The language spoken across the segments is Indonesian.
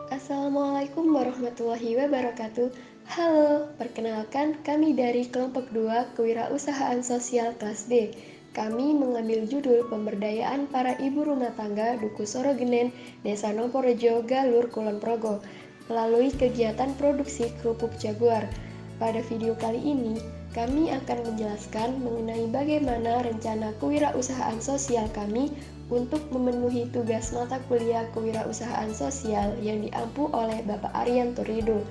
Assalamualaikum warahmatullahi wabarakatuh. Halo, perkenalkan kami dari kelompok 2 Kewirausahaan Sosial kelas D. Kami mengambil judul Pemberdayaan para Ibu Rumah Tangga Duku Sorogenen, Desa Nomporejo, Galur, Kulon Progo, melalui kegiatan produksi kerupuk jaguar. Pada video kali ini, kami akan menjelaskan mengenai bagaimana rencana kewirausahaan sosial kami untuk memenuhi tugas mata kuliah kewirausahaan sosial yang diampu oleh Bapak Arianto Ridho.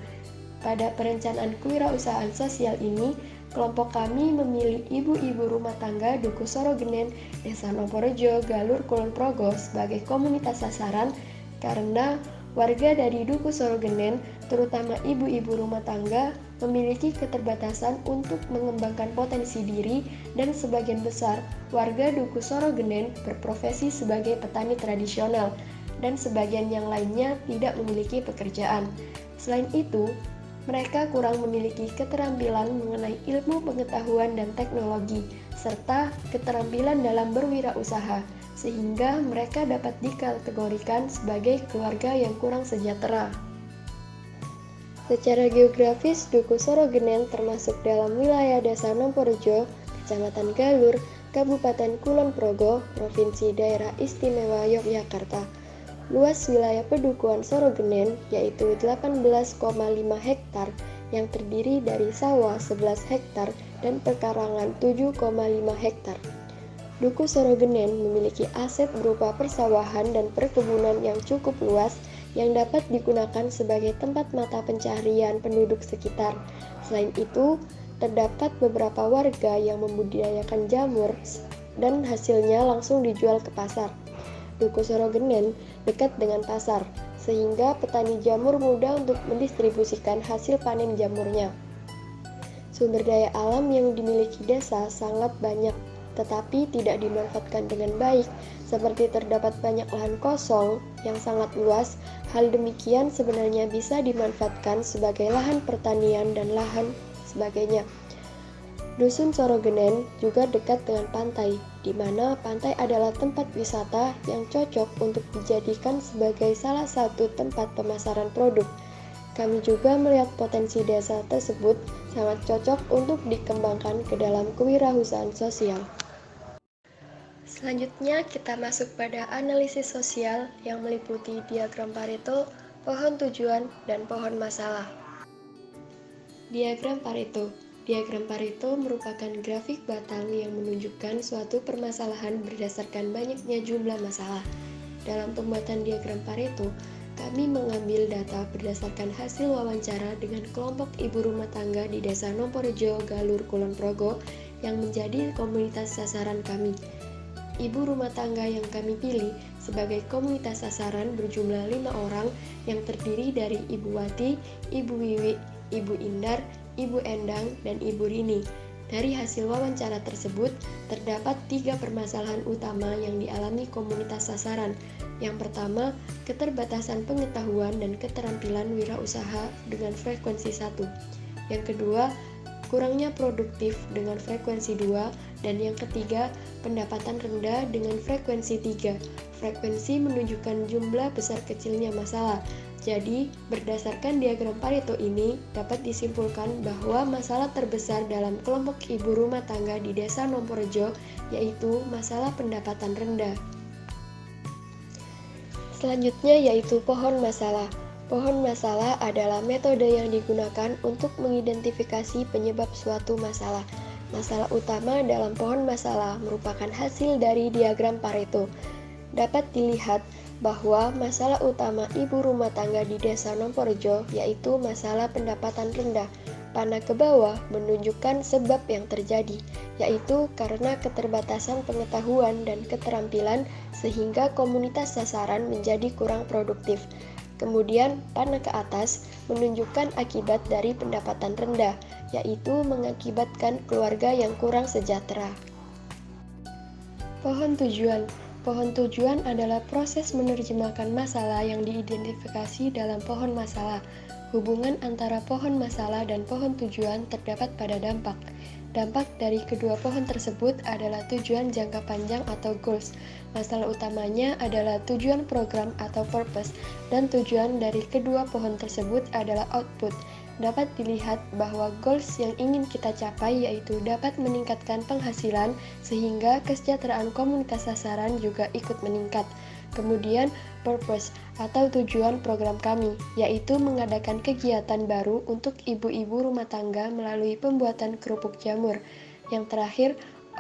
Pada perencanaan kewirausahaan sosial ini, kelompok kami memilih ibu-ibu rumah tangga Duku Sorogenen, Desa Nomporejo, Galur, Kulon Progo sebagai komunitas sasaran karena warga dari Duku Sorogenen, terutama ibu-ibu rumah tangga, memiliki keterbatasan untuk mengembangkan potensi diri dan sebagian besar warga Duku Sorogenen berprofesi sebagai petani tradisional dan sebagian yang lainnya tidak memiliki pekerjaan. Selain itu, mereka kurang memiliki keterampilan mengenai ilmu pengetahuan dan teknologi, serta keterampilan dalam berwirausaha, sehingga mereka dapat dikategorikan sebagai keluarga yang kurang sejahtera. Secara geografis, Duku Sorogenen termasuk dalam wilayah Desa Nomporejo, Kecamatan Galur, Kabupaten Kulon Progo, Provinsi Daerah Istimewa Yogyakarta. Luas wilayah pedukuhan Sorogenen yaitu 18,5 hektar yang terdiri dari sawah 11 hektar dan perkarangan 7,5 hektar. Duku Sorogenen memiliki aset berupa persawahan dan perkebunan yang cukup luas yang dapat digunakan sebagai tempat mata pencaharian penduduk sekitar. Selain itu, terdapat beberapa warga yang membudidayakan jamur dan hasilnya langsung dijual ke pasar. Duku Sorogenen dekat dengan pasar, sehingga petani jamur mudah untuk mendistribusikan hasil panen jamurnya. Sumber daya alam yang dimiliki desa sangat banyak, tetapi tidak dimanfaatkan dengan baik, seperti terdapat banyak lahan kosong yang sangat luas. Hal demikian sebenarnya bisa dimanfaatkan sebagai lahan pertanian dan lahan sebagainya. Dusun Sorogenen juga dekat dengan pantai, di mana pantai adalah tempat wisata yang cocok untuk dijadikan sebagai salah satu tempat pemasaran produk. Kami juga melihat potensi desa tersebut sangat cocok untuk dikembangkan ke dalam kewirausahaan sosial. Selanjutnya kita masuk pada analisis sosial yang meliputi diagram Pareto, pohon tujuan, dan pohon masalah. Diagram Pareto. Diagram Pareto merupakan grafik batang yang menunjukkan suatu permasalahan berdasarkan banyaknya jumlah masalah. Dalam pembuatan diagram Pareto, kami mengambil data berdasarkan hasil wawancara dengan kelompok ibu rumah tangga di Desa Nomporejo, Galur, Kulon Progo yang menjadi komunitas sasaran kami. Ibu rumah tangga yang kami pilih sebagai komunitas sasaran berjumlah 5 orang yang terdiri dari Ibu Wati, Ibu Wiwi, Ibu Indar, Ibu Endang, dan Ibu Rini. Dari hasil wawancara tersebut, terdapat 3 permasalahan utama yang dialami komunitas sasaran. Yang pertama, keterbatasan pengetahuan dan keterampilan wirausaha dengan frekuensi 1. Yang kedua, kurangnya produktif dengan frekuensi 2. Dan yang ketiga, pendapatan rendah dengan frekuensi 3. Frekuensi menunjukkan jumlah besar kecilnya masalah. Jadi, berdasarkan diagram Pareto ini, dapat disimpulkan bahwa masalah terbesar dalam kelompok ibu rumah tangga di Desa Nomporejo yaitu masalah pendapatan rendah. Selanjutnya yaitu pohon masalah. Pohon masalah adalah metode yang digunakan untuk mengidentifikasi penyebab suatu masalah. Masalah utama dalam pohon masalah merupakan hasil dari diagram Pareto. Dapat dilihat bahwa masalah utama ibu rumah tangga di Desa Nomporejo yaitu masalah pendapatan rendah. Panah ke bawah menunjukkan sebab yang terjadi, yaitu karena keterbatasan pengetahuan dan keterampilan sehingga komunitas sasaran menjadi kurang produktif. Kemudian panah ke atas menunjukkan akibat dari pendapatan rendah, yaitu mengakibatkan keluarga yang kurang sejahtera. Pohon tujuan. Pohon tujuan adalah proses menerjemahkan masalah yang diidentifikasi dalam pohon masalah. Hubungan antara pohon masalah dan pohon tujuan terdapat pada dampak. Dampak dari kedua pohon tersebut adalah tujuan jangka panjang atau goals. Masalah utamanya adalah tujuan program atau purpose, dan tujuan dari kedua pohon tersebut adalah output. Dapat dilihat bahwa goals yang ingin kita capai yaitu dapat meningkatkan penghasilan sehingga kesejahteraan komunitas sasaran juga ikut meningkat. Kemudian purpose atau tujuan program kami yaitu mengadakan kegiatan baru untuk ibu-ibu rumah tangga melalui pembuatan kerupuk jamur. Yang terakhir,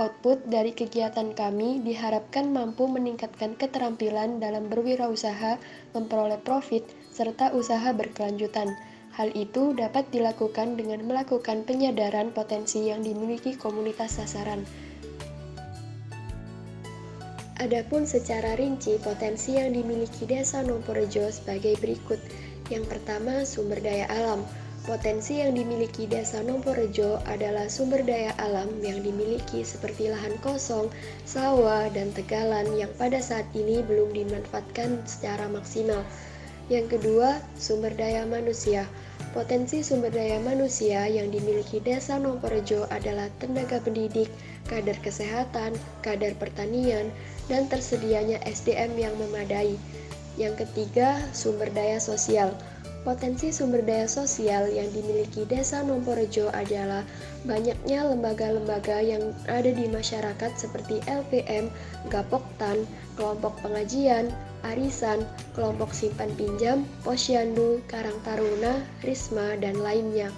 output dari kegiatan kami diharapkan mampu meningkatkan keterampilan dalam berwirausaha, memperoleh profit, serta usaha berkelanjutan. Hal itu dapat dilakukan dengan melakukan penyadaran potensi yang dimiliki komunitas sasaran. Adapun secara rinci potensi yang dimiliki Desa Nomporejo sebagai berikut. Yang pertama, sumber daya alam. Potensi yang dimiliki Desa Nomporejo adalah sumber daya alam yang dimiliki seperti lahan kosong, sawah, dan tegalan yang pada saat ini belum dimanfaatkan secara maksimal. Yang kedua, sumber daya manusia. Potensi sumber daya manusia yang dimiliki Desa Nomporejo adalah tenaga pendidik, kader kesehatan, kader pertanian, dan tersedianya SDM yang memadai. Yang ketiga, sumber daya sosial. Potensi sumber daya sosial yang dimiliki Desa Nomporejo adalah banyaknya lembaga-lembaga yang ada di masyarakat seperti LPM, Gapoktan, kelompok pengajian, arisan, kelompok simpan pinjam, posyandu, Karang Taruna, Risma, dan lainnya.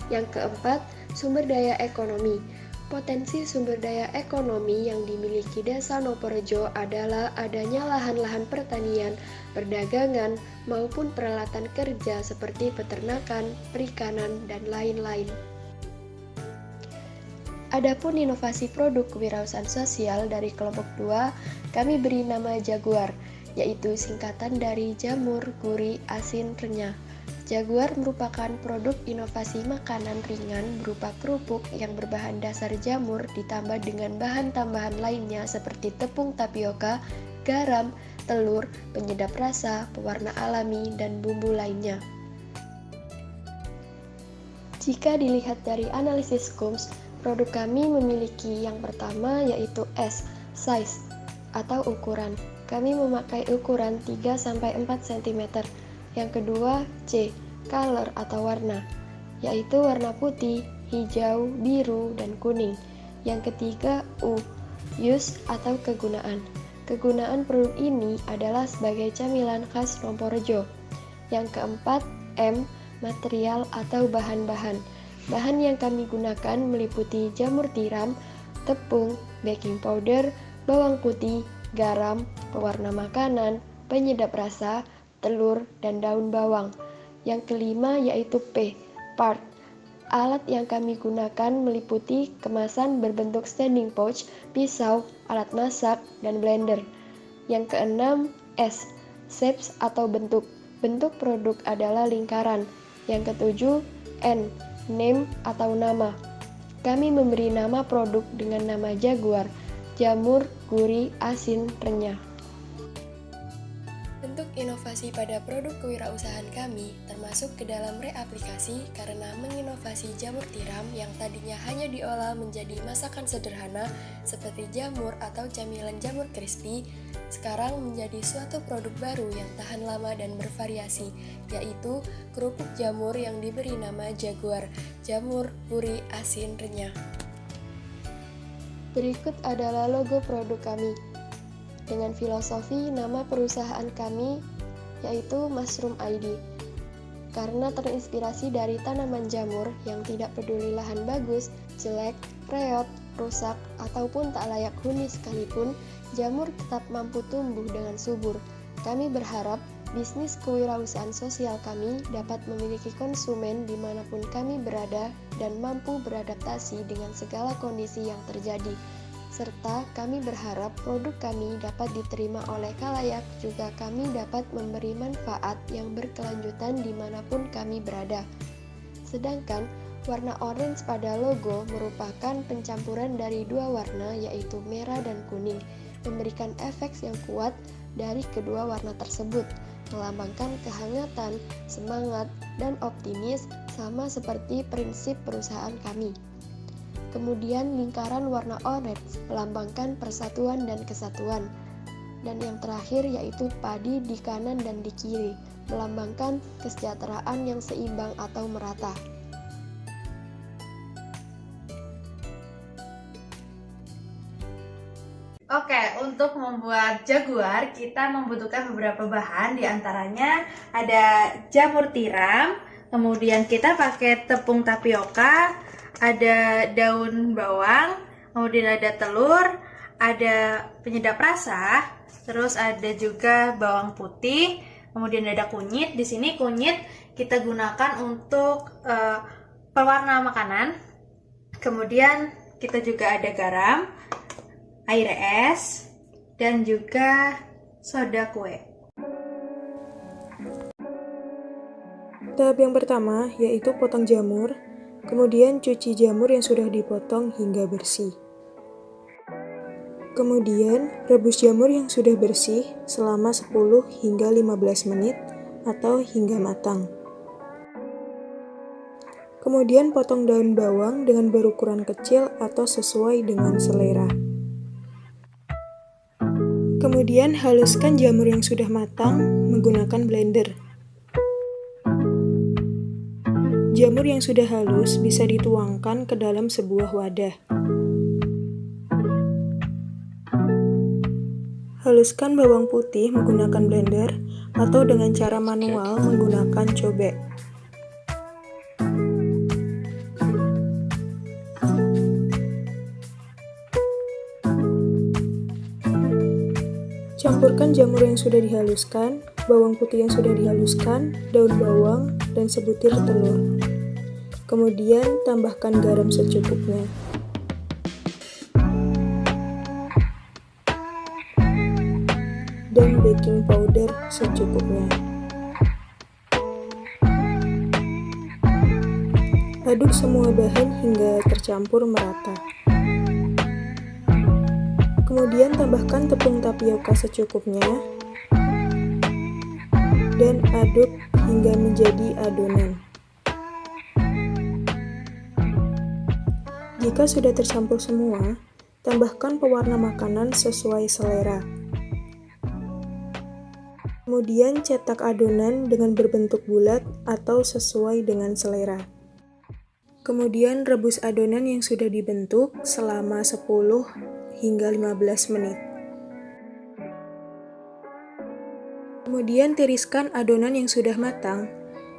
Yang keempat, sumber daya ekonomi. Potensi sumber daya ekonomi yang dimiliki Desa Nomporejo adalah adanya lahan-lahan pertanian, perdagangan, maupun peralatan kerja seperti peternakan, perikanan, dan lain-lain. Adapun inovasi produk kewirausahaan sosial dari kelompok 2, kami beri nama Jaguar, yaitu singkatan dari jamur, gurih, asin, renyah. Jaguar merupakan produk inovasi makanan ringan berupa kerupuk yang berbahan dasar jamur ditambah dengan bahan tambahan lainnya seperti tepung tapioka, garam, telur, penyedap rasa, pewarna alami, dan bumbu lainnya. Jika dilihat dari analisis Scoms, produk kami memiliki yang pertama yaitu S, size atau ukuran. Kami memakai ukuran 3-4 cm. Yang kedua, C, color atau warna, yaitu warna putih, hijau, biru, dan kuning. Yang ketiga, U, use atau kegunaan. Kegunaan produk ini adalah sebagai camilan khas Nomporejo. Yang keempat, M, material atau bahan-bahan. Bahan yang kami gunakan meliputi jamur tiram, tepung, baking powder, bawang putih, garam, pewarna makanan, penyedap rasa, telur, dan daun bawang. Yang kelima yaitu P, part. Alat yang kami gunakan meliputi kemasan berbentuk standing pouch, pisau, alat masak, dan blender. Yang keenam, S, shapes atau bentuk. Bentuk produk adalah lingkaran. Yang ketujuh, N, name atau nama. Kami memberi nama produk dengan nama Jaguar, jamur, gurih, asin, renyah. Bentuk inovasi pada produk kewirausahaan kami termasuk ke dalam reaplikasi karena menginovasi jamur tiram yang tadinya hanya diolah menjadi masakan sederhana seperti jamur atau camilan jamur crispy, sekarang menjadi suatu produk baru yang tahan lama dan bervariasi, yaitu kerupuk jamur yang diberi nama Jaguar, jamur, gurih, asin, renyah. Berikut adalah logo produk kami. Dengan filosofi nama perusahaan kami yaitu Mushroom ID. Karena terinspirasi dari tanaman jamur yang tidak peduli lahan bagus, jelek, reot, rusak, ataupun tak layak huni sekalipun, jamur tetap mampu tumbuh dengan subur. Kami berharap bisnis kewirausahaan sosial kami dapat memiliki konsumen dimanapun kami berada dan mampu beradaptasi dengan segala kondisi yang terjadi. Serta kami berharap produk kami dapat diterima oleh khalayak, juga kami dapat memberi manfaat yang berkelanjutan dimanapun kami berada. Sedangkan warna orange pada logo merupakan pencampuran dari dua warna yaitu merah dan kuning, memberikan efek yang kuat dari kedua warna tersebut, melambangkan kehangatan, semangat, dan optimis sama seperti prinsip perusahaan kami. Kemudian lingkaran warna orange melambangkan persatuan dan kesatuan. Dan yang terakhir yaitu padi di kanan dan di kiri, melambangkan kesejahteraan yang seimbang atau merata. Oke, untuk membuat jaguar kita membutuhkan beberapa bahan, diantaranya ada jamur tiram, kemudian kita pakai tepung tapioka, ada daun bawang, kemudian ada telur, ada penyedap rasa, terus ada juga bawang putih, kemudian ada kunyit. Di sini kunyit kita gunakan untuk pewarna makanan. Kemudian kita juga ada garam, air es, dan juga soda kue. Tahap yang pertama yaitu potong jamur, kemudian cuci jamur yang sudah dipotong hingga bersih. Kemudian rebus jamur yang sudah bersih selama 10 hingga 15 menit atau hingga matang. Kemudian potong daun bawang dengan berukuran kecil atau sesuai dengan selera. Kemudian haluskan jamur yang sudah matang menggunakan blender. Jamur yang sudah halus bisa dituangkan ke dalam sebuah wadah. Haluskan bawang putih menggunakan blender atau dengan cara manual menggunakan cobek. Campurkan jamur yang sudah dihaluskan, bawang putih yang sudah dihaluskan, daun bawang, dan sebutir telur. Kemudian tambahkan garam secukupnya. Dan baking powder secukupnya. Aduk semua bahan hingga tercampur merata. Kemudian tambahkan tepung tapioka secukupnya dan aduk hingga menjadi adonan. Jika sudah tercampur semua, tambahkan pewarna makanan sesuai selera. Kemudian cetak adonan dengan berbentuk bulat atau sesuai dengan selera. Kemudian rebus adonan yang sudah dibentuk selama 10 hingga 15 menit. Kemudian tiriskan adonan yang sudah matang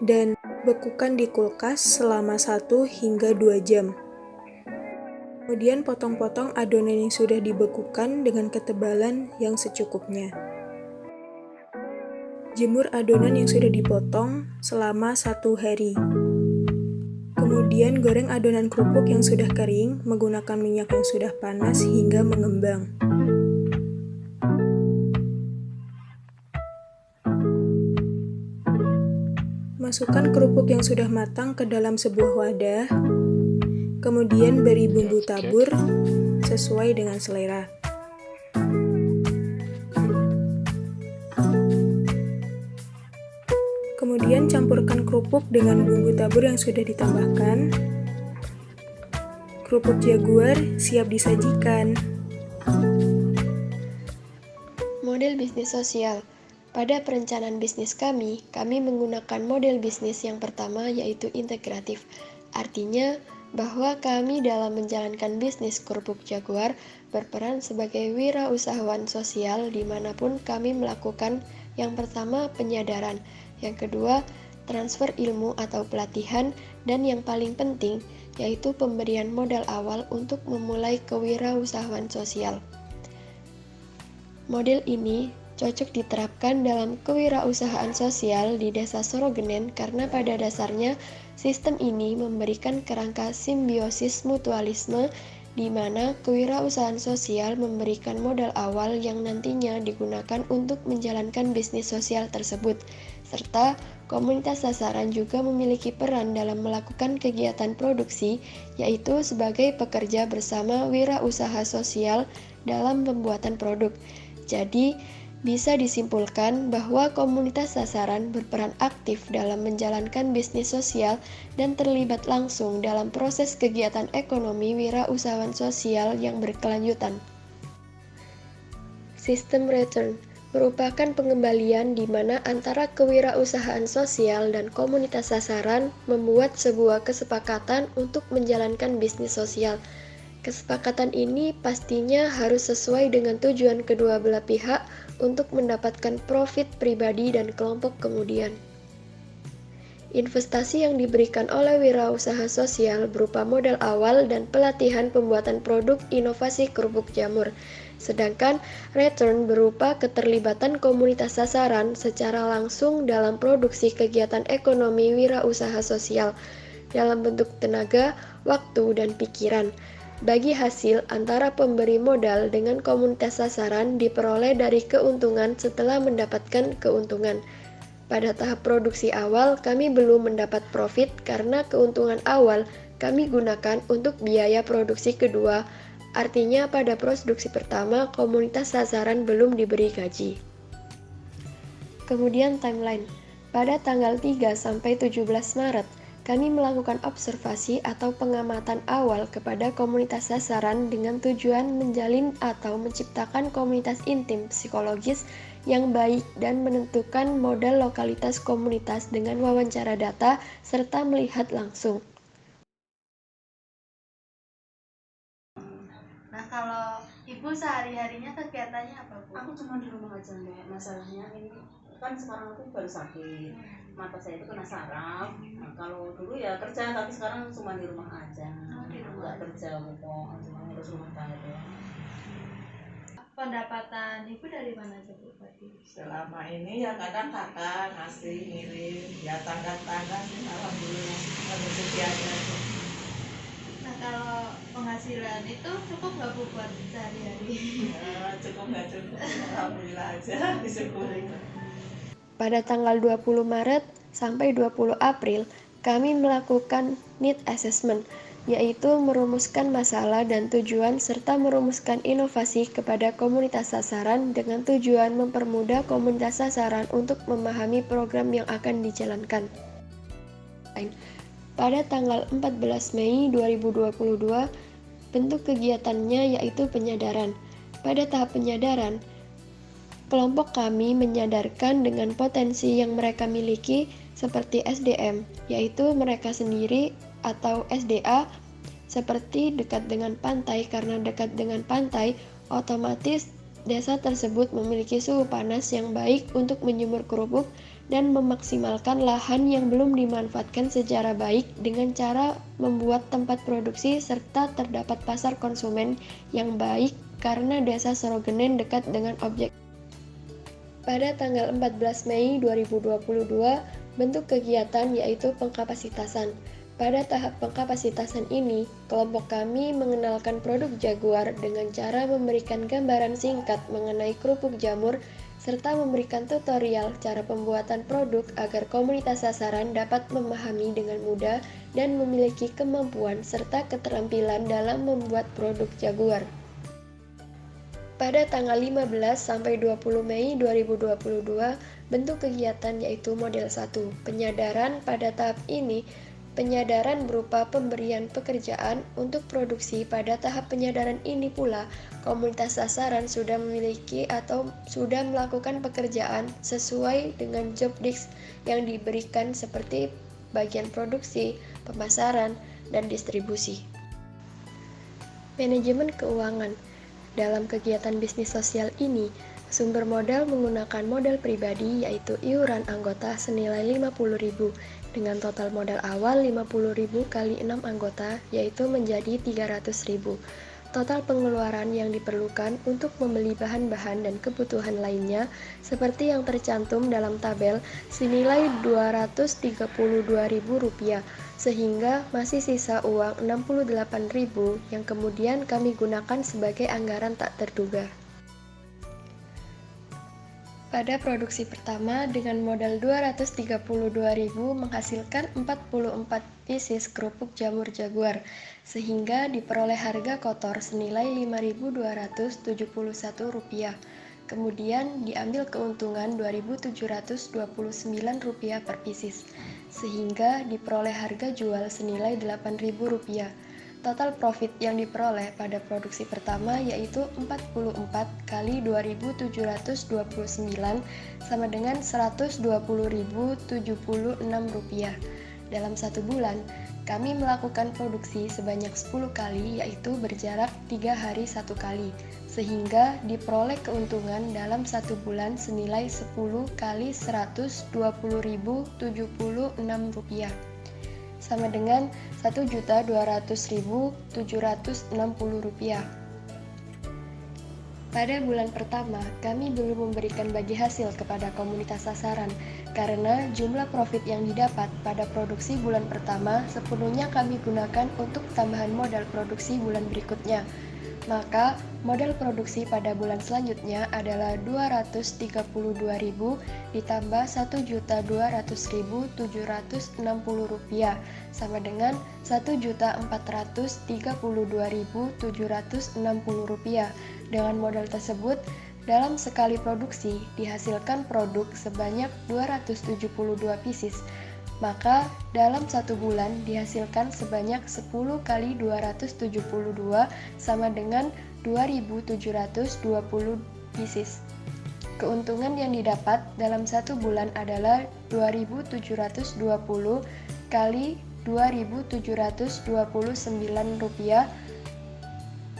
dan bekukan di kulkas selama 1 hingga 2 jam. Kemudian potong-potong adonan yang sudah dibekukan dengan ketebalan yang secukupnya. Jemur adonan yang sudah dipotong selama 1 hari. Kemudian goreng adonan kerupuk yang sudah kering menggunakan minyak yang sudah panas hingga mengembang. Masukkan kerupuk yang sudah matang ke dalam sebuah wadah. Kemudian beri bumbu tabur sesuai dengan selera. Kemudian campurkan kerupuk dengan bumbu tabur yang sudah ditambahkan. Kerupuk jaguar siap disajikan. Model bisnis sosial. Pada perencanaan bisnis kami menggunakan model bisnis yang pertama yaitu integratif. Artinya bahwa kami dalam menjalankan bisnis kerupuk jaguar berperan sebagai wirausahawan sosial dimanapun kami melakukan yang pertama penyadaran, yang kedua transfer ilmu atau pelatihan, dan yang paling penting yaitu pemberian modal awal untuk memulai kewirausahaan sosial. Model ini cocok diterapkan dalam kewirausahaan sosial di Desa Sorogenen karena pada dasarnya sistem ini memberikan kerangka simbiosis mutualisme di mana kewirausahaan sosial memberikan modal awal yang nantinya digunakan untuk menjalankan bisnis sosial tersebut, serta komunitas sasaran juga memiliki peran dalam melakukan kegiatan produksi, yaitu sebagai pekerja bersama wirausaha sosial dalam pembuatan produk. Jadi, Bisa disimpulkan bahwa komunitas sasaran berperan aktif dalam menjalankan bisnis sosial dan terlibat langsung dalam proses kegiatan ekonomi wirausahaan sosial yang berkelanjutan. Sistem return merupakan pengembalian di mana antara kewirausahaan sosial dan komunitas sasaran membuat sebuah kesepakatan untuk menjalankan bisnis sosial. Kesepakatan ini pastinya harus sesuai dengan tujuan kedua belah pihak untuk mendapatkan profit pribadi dan kelompok kemudian. Investasi yang diberikan oleh wirausaha sosial berupa modal awal dan pelatihan pembuatan produk inovasi kerupuk jamur. Sedangkan return berupa keterlibatan komunitas sasaran secara langsung dalam produksi kegiatan ekonomi wirausaha sosial dalam bentuk tenaga, waktu, dan pikiran. Bagi hasil antara pemberi modal dengan komunitas sasaran diperoleh dari keuntungan setelah mendapatkan keuntungan. Pada tahap produksi awal, kami belum mendapat profit karena keuntungan awal kami gunakan untuk biaya produksi kedua. Artinya pada produksi pertama, komunitas sasaran belum diberi gaji. Kemudian timeline. Pada tanggal 3 sampai 17 Maret, kami melakukan observasi atau pengamatan awal kepada komunitas sasaran dengan tujuan menjalin atau menciptakan komunitas intim psikologis yang baik dan menentukan modal lokalitas komunitas dengan wawancara data serta melihat langsung. Nah, kalau Ibu sehari-harinya kegiatannya apa, Bu? Aku cuma di rumah aja, Mbak. Masalahnya ini kan sekarang aku baru sakit. Mata saya itu kena saraf. Nah, kalau dulu ya kerja, tapi sekarang cuma di rumah aja. Di rumah. Nggak kerja pokok, cuma ngurus rumah tangga doang. Pendapatan Ibu dari mana aja, Bu? Selama ini ya kadang kakak ngasih ngirim, ya tangga-tangga sih alhamdulillah rezeki aja. Nah, kalau penghasilan itu cukup nggak, Bu, buat sehari-hari? Cukup nggak cukup, alhamdulillah aja disyukuri. Pada tanggal 20 Maret sampai 20 April, kami melakukan need assessment, yaitu merumuskan masalah dan tujuan serta merumuskan inovasi kepada komunitas sasaran dengan tujuan mempermudah komunitas sasaran untuk memahami program yang akan dijalankan. Pada tanggal 14 Mei 2022, bentuk kegiatannya yaitu penyadaran. Pada tahap penyadaran, kelompok kami menyadarkan dengan potensi yang mereka miliki seperti SDM, yaitu mereka sendiri atau SDA, seperti dekat dengan pantai. Karena dekat dengan pantai, otomatis desa tersebut memiliki suhu panas yang baik untuk menjemur kerupuk dan memaksimalkan lahan yang belum dimanfaatkan secara baik dengan cara membuat tempat produksi serta terdapat pasar konsumen yang baik karena desa Sorogenen dekat dengan objek. Pada tanggal 14 Mei 2022, bentuk kegiatan yaitu pengkapasitasan. Pada tahap pengkapasitasan ini, kelompok kami mengenalkan produk Jaguar dengan cara memberikan gambaran singkat mengenai kerupuk jamur serta memberikan tutorial cara pembuatan produk agar komunitas sasaran dapat memahami dengan mudah dan memiliki kemampuan serta keterampilan dalam membuat produk Jaguar. Pada tanggal 15 sampai 20 Mei 2022, bentuk kegiatan yaitu model 1, penyadaran. Pada tahap ini, penyadaran berupa pemberian pekerjaan untuk produksi. Pada tahap penyadaran ini pula, komunitas sasaran sudah memiliki atau sudah melakukan pekerjaan sesuai dengan job desk yang diberikan seperti bagian produksi, pemasaran, dan distribusi. Manajemen keuangan. Dalam kegiatan bisnis sosial ini, sumber modal menggunakan modal pribadi yaitu iuran anggota senilai 50.000 dengan total modal awal 50.000 kali 6 anggota yaitu menjadi 300.000. Total pengeluaran yang diperlukan untuk membeli bahan-bahan dan kebutuhan lainnya seperti yang tercantum dalam tabel senilai Rp232.000 sehingga masih sisa uang 68.000 yang kemudian kami gunakan sebagai anggaran tak terduga. Pada produksi pertama dengan modal 232.000 menghasilkan 44 pieces kerupuk jamur Jaguar sehingga diperoleh harga kotor senilai Rp5.271. Kemudian diambil keuntungan Rp2.729 per pieces, sehingga diperoleh harga jual senilai Rp8.000. Total profit yang diperoleh pada produksi pertama yaitu 44 kali 2.729 sama dengan Rp120.076. Dalam satu bulan, kami melakukan produksi sebanyak 10 kali yaitu berjarak 3 hari 1 kali, sehingga diperoleh keuntungan dalam satu bulan senilai 10 kali Rp120.076 sama dengan Rp1.200.760. Pada bulan pertama, kami belum memberikan bagi hasil kepada komunitas sasaran karena jumlah profit yang didapat pada produksi bulan pertama sepenuhnya kami gunakan untuk tambahan modal produksi bulan berikutnya. Maka, modal produksi pada bulan selanjutnya adalah Rp232.000 ditambah Rp1.200.760 sama dengan Rp1.432.760. Dengan modal tersebut, dalam sekali produksi dihasilkan produk sebanyak 272 pieces. Maka dalam satu bulan dihasilkan sebanyak 10 kali 272 sama dengan 2.720 pieces. Keuntungan yang didapat dalam satu bulan adalah 2.720 kali Rp2.729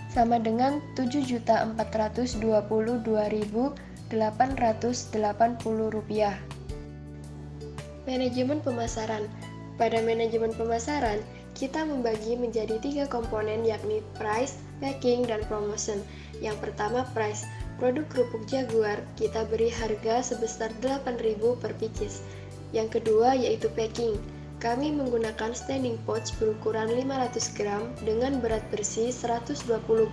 sama dengan Rp7.422.880. Manajemen pemasaran. Pada manajemen pemasaran, kita membagi menjadi 3 komponen yakni price, packing, dan promotion. Yang pertama price. Produk kerupuk Jaguar kita beri harga sebesar Rp8.000 per pieces. Yang kedua yaitu packing. Kami menggunakan standing pouch berukuran 500 gram dengan berat bersih 120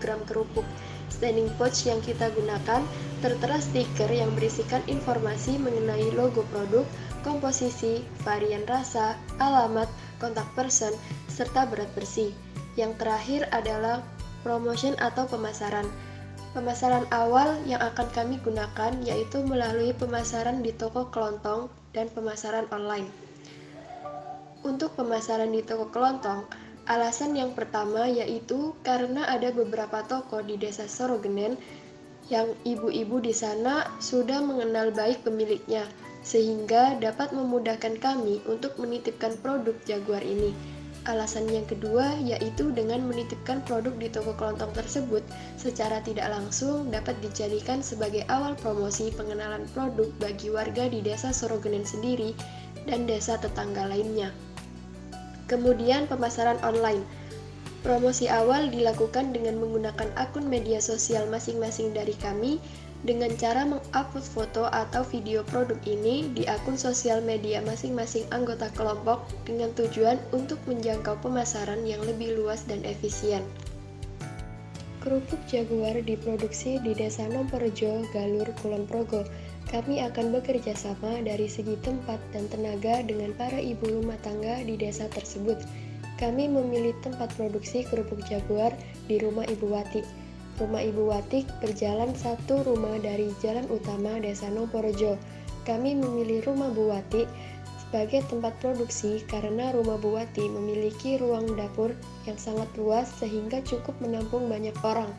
gram kerupuk. Standing pouch yang kita gunakan tertera stiker yang berisikan informasi mengenai logo produk, komposisi, varian rasa, alamat, kontak person, serta berat bersih. Yang terakhir adalah promotion atau pemasaran. Pemasaran awal yang akan kami gunakan yaitu melalui pemasaran di toko kelontong dan pemasaran online. Untuk pemasaran di toko kelontong, alasan yang pertama yaitu karena ada beberapa toko di desa Sorogenen yang ibu-ibu di sana sudah mengenal baik pemiliknya, sehingga dapat memudahkan kami untuk menitipkan produk Jaguar ini. Alasan yang kedua yaitu dengan menitipkan produk di toko kelontong tersebut secara tidak langsung dapat dijadikan sebagai awal promosi pengenalan produk bagi warga di desa Sorogenen sendiri dan desa tetangga lainnya. Kemudian pemasaran online. Promosi awal dilakukan dengan menggunakan akun media sosial masing-masing dari kami dengan cara mengupload foto atau video produk ini di akun sosial media masing-masing anggota kelompok dengan tujuan untuk menjangkau pemasaran yang lebih luas dan efisien. Kerupuk Jaguar diproduksi di Desa Nomporejo, Galur, Kulon Progo. Kami akan bekerja sama dari segi tempat dan tenaga dengan para ibu rumah tangga di desa tersebut. Kami memilih tempat produksi kerupuk Jaguar di rumah Ibu Wati. Rumah Ibu Wati berjalan satu rumah dari jalan utama Desa Nomporejo. Kami memilih rumah Bu Wati sebagai tempat produksi karena rumah Bu Wati memiliki ruang dapur yang sangat luas sehingga cukup menampung banyak orang.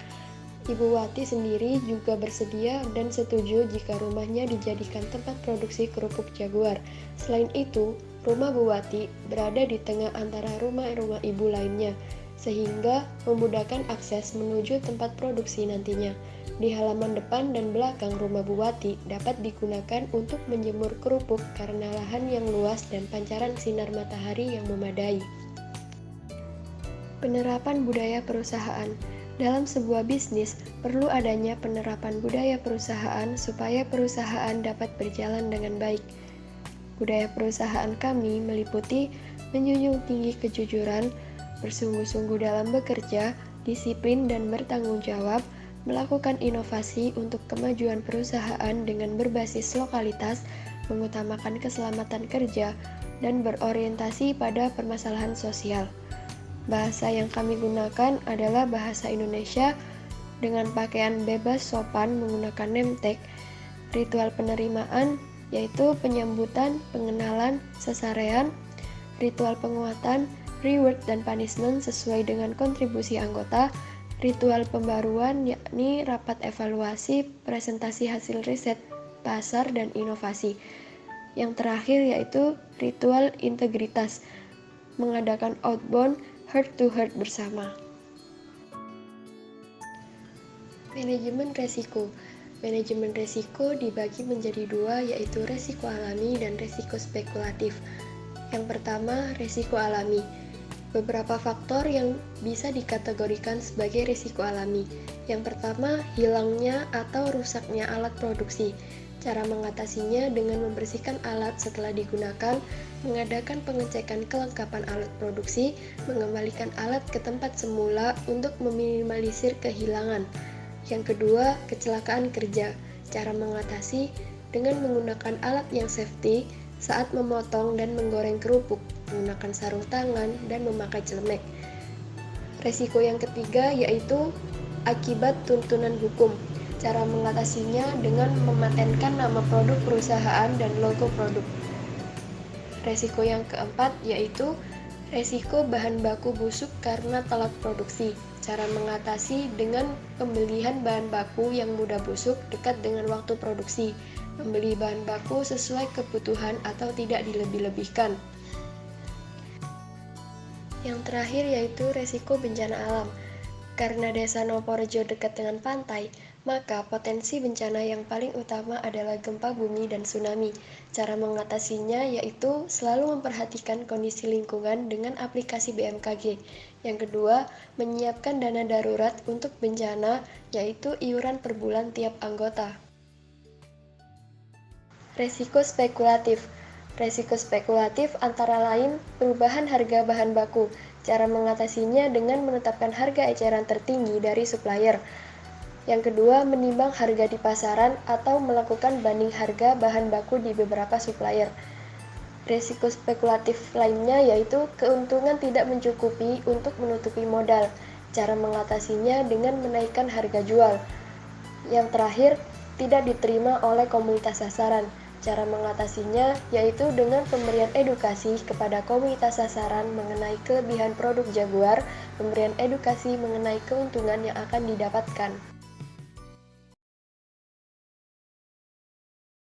Ibu Wati sendiri juga bersedia dan setuju jika rumahnya dijadikan tempat produksi kerupuk Jaguar. Selain itu, rumah Bu Wati berada di tengah antara rumah-rumah ibu lainnya, sehingga memudahkan akses menuju tempat produksi nantinya. Di halaman depan dan belakang rumah Bu Wati dapat digunakan untuk menjemur kerupuk karena lahan yang luas dan pancaran sinar matahari yang memadai. Penerapan budaya perusahaan. Dalam sebuah bisnis, perlu adanya penerapan budaya perusahaan supaya perusahaan dapat berjalan dengan baik. Budaya perusahaan kami meliputi menjunjung tinggi kejujuran, bersungguh-sungguh dalam bekerja, disiplin dan bertanggung jawab, melakukan inovasi untuk kemajuan perusahaan dengan berbasis lokalitas, mengutamakan keselamatan kerja, dan berorientasi pada permasalahan sosial. Bahasa yang kami gunakan adalah bahasa Indonesia dengan pakaian bebas sopan menggunakan name tag. Ritual penerimaan yaitu penyambutan, pengenalan, sesarean, ritual penguatan, reward dan punishment sesuai dengan kontribusi anggota, ritual pembaruan yakni rapat evaluasi, presentasi hasil riset, pasar, dan inovasi. Yang terakhir yaitu ritual integritas, mengadakan outbound heart to heart bersama. Manajemen resiko. Manajemen resiko dibagi menjadi dua, yaitu resiko alami dan resiko spekulatif. Yang pertama, resiko alami. Beberapa faktor yang bisa dikategorikan sebagai risiko alami. Yang pertama, hilangnya atau rusaknya alat produksi. Cara mengatasinya dengan membersihkan alat setelah digunakan, mengadakan pengecekan kelengkapan alat produksi, mengembalikan alat ke tempat semula untuk meminimalisir kehilangan. Yang kedua, kecelakaan kerja. Cara mengatasi dengan menggunakan alat yang safety saat memotong dan menggoreng kerupuk, menggunakan sarung tangan, dan memakai celemek. Resiko yang ketiga yaitu akibat tuntunan hukum. Cara mengatasinya dengan mematenkan nama produk perusahaan dan logo produk. Resiko yang keempat yaitu resiko bahan baku busuk karena telat produksi. Cara mengatasi dengan pembelian bahan baku yang mudah busuk dekat dengan waktu produksi. Membeli bahan baku sesuai kebutuhan atau tidak dilebih-lebihkan. Yang terakhir yaitu resiko bencana alam. Karena Desa Noporejo dekat dengan pantai, maka potensi bencana yang paling utama adalah gempa bumi dan tsunami. Cara mengatasinya yaitu selalu memperhatikan kondisi lingkungan dengan aplikasi BMKG. Yang kedua, menyiapkan dana darurat untuk bencana, yaitu iuran per bulan tiap anggota. Resiko spekulatif. Resiko spekulatif antara lain perubahan harga bahan baku. Cara mengatasinya dengan menetapkan harga eceran tertinggi dari supplier. Yang kedua, menimbang harga di pasaran atau melakukan banding harga bahan baku di beberapa supplier. Risiko spekulatif lainnya yaitu keuntungan tidak mencukupi untuk menutupi modal. Cara mengatasinya dengan menaikkan harga jual. Yang terakhir, tidak diterima oleh komunitas sasaran. Cara mengatasinya yaitu dengan pemberian edukasi kepada komunitas sasaran mengenai kelebihan produk Jaguar, pemberian edukasi mengenai keuntungan yang akan didapatkan.